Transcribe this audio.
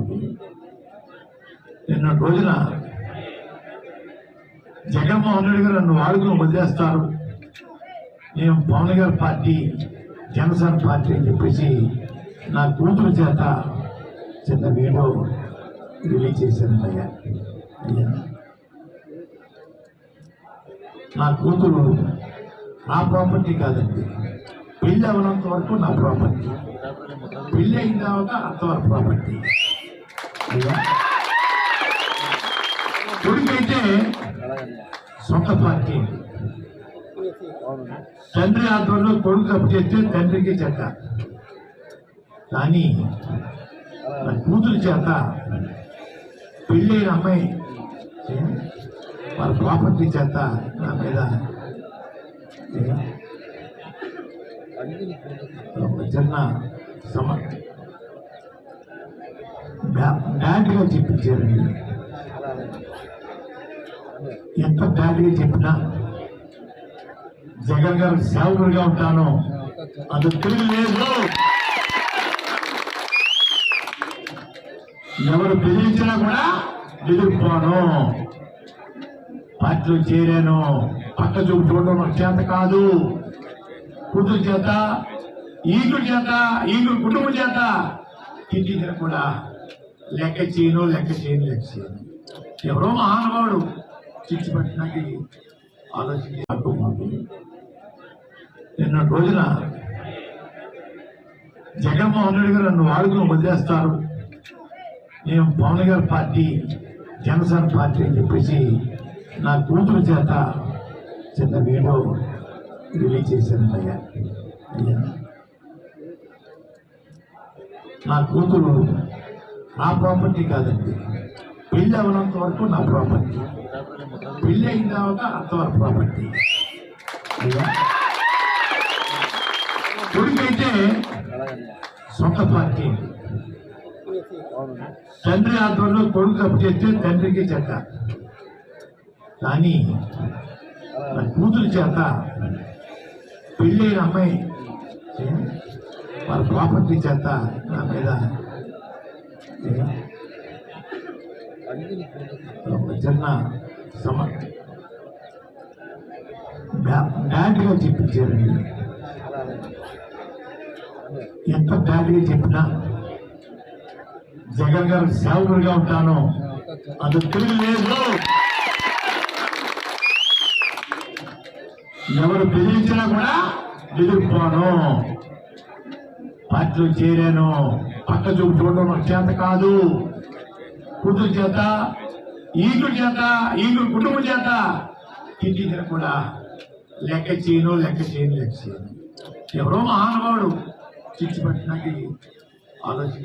మాకు. నిన్న రోజున జగన్మోహన్ రెడ్డి గారు నన్ను వాడుకుని వదిలేస్తారు, నేను పవన్ గారి పార్టీ జనసేన పార్టీ అని చెప్పేసి నా కూతురు చేత చిన్న వీడియో రిలీజ్ చేశాను. అయ్యా నా కూతురు నా ప్రాపర్టీ కాదండి, పెళ్ళి అవనంత వరకు నా ప్రాపర్టీ, పెళ్ళి అయిన తర్వాత అంతవరకు ప్రాపర్టీ. కొడుకైతే సొంత పార్టీ, తండ్రి ఆధ్వర్యంలో కొడుకు తప్పు చేస్తే తండ్రికి చెడ్డ, కానీ నా కూతురు చేత పెళ్ళైన అమ్మాయి వాళ్ళ ప్రాపర్టీ చేత నా మీద చిన్న బ్యాడ్గా చెప్పించారండి. ఎంత బ్యాడ్గా చెప్పినా జగన్ గారు సేవకుడిగా ఉంటాను, అది తిరిగి లేదు. ఎవరు బెదిరించినా కూడా ఎదుర్కోను. పార్టీలో చేరాను, పక్క చూపు చూడడం చేత కాదు. కూతురు చేత, ఈగుడు చేత, ఈగుడు కుటుంబం చేత తిట్టించిన కూడా లెక్క చేయను. ఎవరో మహానుభావుడు చిచ్చు పట్టినకి ఆలోచించి మాకు. నిన్న రోజున జగన్మోహన్ రెడ్డి గారు నన్ను వాడుకుని వదిలేస్తారు, నేను పవన్ గారి పార్టీ జనసేన పార్టీ అని చెప్పేసి నా కూతురు చేత చిన్న వీడియో రిలీజ్ చేశాను. అయ్యా నా కూతురు నా ప్రాపర్టీ కాదండి, పెళ్ళి అవనంత వరకు నా ప్రాపర్టీ, పెళ్ళి అయిన తర్వాత అంతవరకు ప్రాపర్టీ. కొడుకైతే సొంత పార్టీ, తండ్రి ఆధ్వర్యంలో కొడుకు తప్పు చేస్తే తండ్రికి చెడ్డ, కానీ నా కూతురు చేత పెళ్ళైన అమ్మాయి వాళ్ళ ప్రాపర్టీ చేత నా మీద చిన్న బ్యాడ్గా చెప్పించారండి. ఎంత బ్యాడ్గా చెప్పినా జగన్ గారు సేవకుడిగా ఉంటాను, అది తిరిగి లేదు. ఎవరు బెదిరించినా కూడా ఎదుర్కోను. పార్టీలో చేరాను, పక్క చూపు చూడడం చేత కాదు. కూతురు చేత, ఈగుడు చేత, ఈగుడు కుటుంబం చేత తిట్టించిన కూడా లెక్క చేయను. ఎవరో మహానుభావుడు చిచ్చు పట్టినకి ఆలోచించి